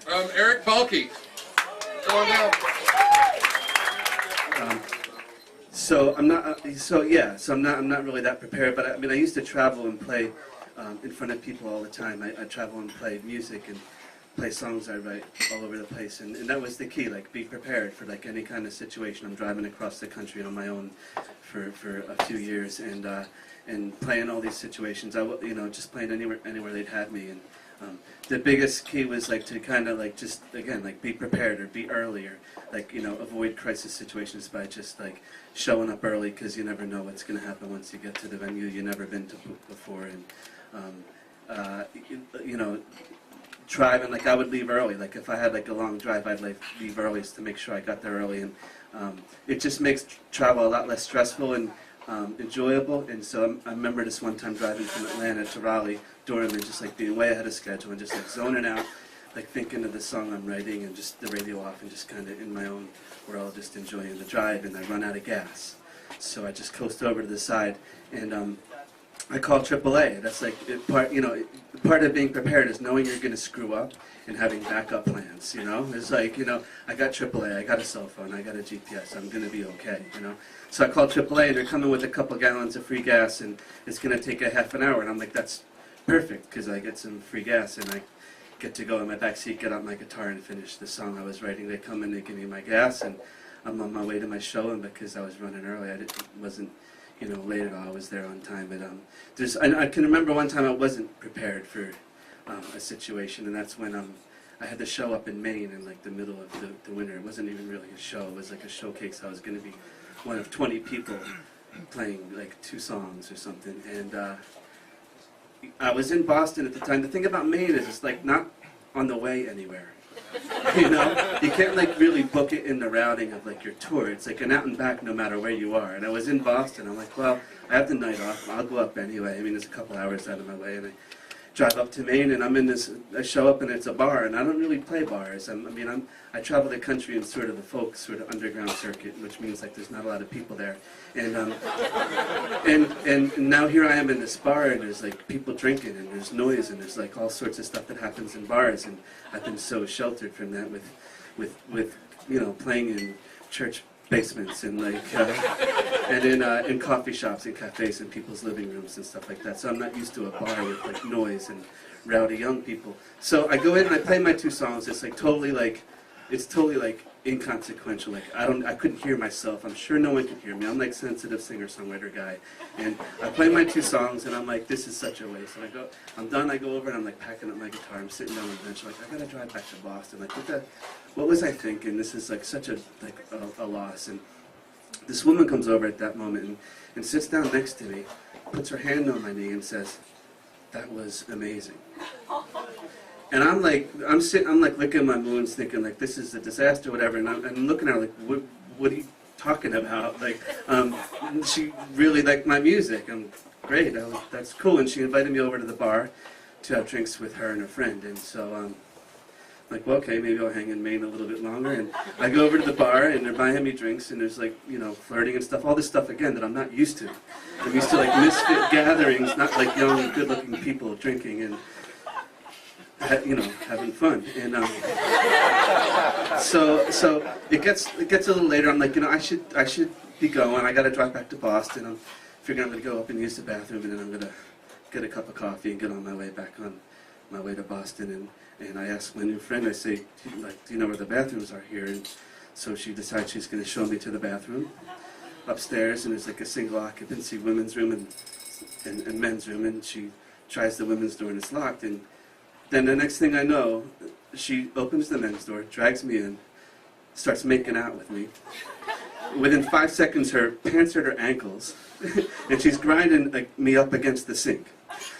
Erik, Balky. Go on down. So I'm not. I'm not really that prepared. But I mean, I used to travel and play in front of people all the time. I travel and play music and play songs I write all over the place, and that was the key. Like, be prepared for like any kind of situation. I'm driving across the country on my own for a few years, and playing all these situations. Just playing anywhere they'd have me. And the biggest key was like to kind of like just again like be prepared or be early, or like avoid crisis situations by just like showing up early, because you never know what's going to happen once you get to the venue you've never been to before. And driving, like I would leave early. Like if I had like a long drive, I'd like leave early to make sure I got there early, and it just makes travel a lot less stressful and enjoyable. And so I remember this one time driving from Atlanta to Raleigh, Durham, and just like being way ahead of schedule and just like zoning out, like thinking of the song I'm writing and just the radio off and just kind of in my own world, just enjoying the drive. And I run out of gas, so I just coast over to the side, and I call AAA. That's like part of being prepared is knowing you're going to screw up and having backup plans. It's like I got AAA, I got a cell phone, I got a GPS. I'm going to be okay. So I call AAA, and they're coming with a couple gallons of free gas, and it's going to take a half an hour. And I'm like, that's perfect, because I get some free gas, and I get to go in my back seat, get out my guitar, and finish the song I was writing. They come in, they give me my gas, and I'm on my way to my show. And because I was running early, wasn't late at all. I was there on time. But I can remember one time I wasn't prepared for a situation, and that's when I had the show up in Maine in like the middle of the winter. It wasn't even really a show. It was like a showcase. I was going to be one of 20 people playing like 2 songs or something. And I was in Boston at the time. The thing about Maine is it's like not on the way anywhere. You can't like really book it in the routing of like your tour. It's like an out and back no matter where you are. And I was in Boston. I'm like, well, I have the night off. I'll go up anyway. I mean, it's a couple hours out of my way, and I drive up to Maine, and I'm in this. I show up, and it's a bar, and I don't really play bars. I travel the country in sort of the folk sort of underground circuit, which means like there's not a lot of people there. And now here I am in this bar, and there's like people drinking, and there's noise, and there's like all sorts of stuff that happens in bars, and I've been so sheltered from that with playing in church basements and like and in coffee shops and cafes and people's living rooms and stuff like that. So I'm not used to a bar with like noise and rowdy young people. So I go in and I play my 2 songs. It's totally inconsequential. Like I couldn't hear myself. I'm sure no one could hear me. I'm like sensitive singer-songwriter guy, and I play my 2 songs, and I'm like, this is such a waste. And I'm done. I go over and I'm like packing up my guitar. I'm sitting down on the bench, like I gotta drive back to Boston. Like what was I thinking? This is like such a loss. And this woman comes over at that moment and sits down next to me, puts her hand on my knee, and says, "That was amazing." And I'm like licking my wounds, thinking like this is a disaster, whatever. And I'm looking at her like, what are you talking about? Like, she really liked my music. I'm great. That's cool. And she invited me over to the bar to have drinks with her and her friend. And so I'm like, well, okay, maybe I'll hang in Maine a little bit longer. And I go over to the bar, and they're buying me drinks, and there's like flirting and stuff, all this stuff again that I'm not used to. I'm used to like misfit gatherings, not like young, good-looking people drinking and having fun. And so it gets a little later. I'm like, I should be going. I got to drive back to Boston. I'm figuring I'm going to go up and use the bathroom, and then I'm going to get a cup of coffee and get on my way back on my way to Boston. And I asked my new friend, I say, do you know where the bathrooms are here? And so she decides she's going to show me to the bathroom upstairs, and there's like a single occupancy women's room and men's room, and she tries the women's door and it's locked. And then the next thing I know, she opens the men's door, drags me in, starts making out with me. Within 5 seconds, her pants are at her ankles, and she's grinding me up against the sink.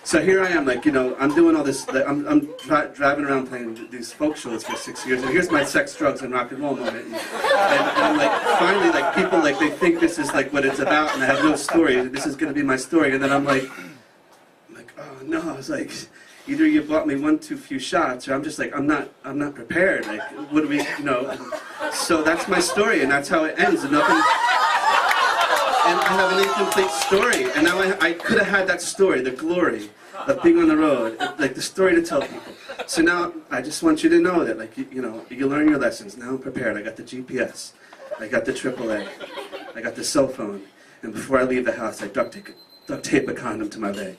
So here I am, I'm doing all this, I'm driving around playing these folk shows for 6 years, and here's my sex, drugs, and rock and roll moment. And I'm finally, people, they think this is, what it's about, and I have no story, and this is going to be my story. And then I'm like, oh, no, I was like, either you bought me one too few shots, or I'm just I'm not prepared. What do we, So that's my story, and that's how it ends. And nothing. And I have an incomplete story. And now I could have had that story, the glory of being on the road, the story to tell people. So now I just want you to know that, like, you know, you learn your lessons. Now I'm prepared. I got the GPS. I got the AAA. I got the cell phone. And before I leave the house, I duct tape a condom to my leg.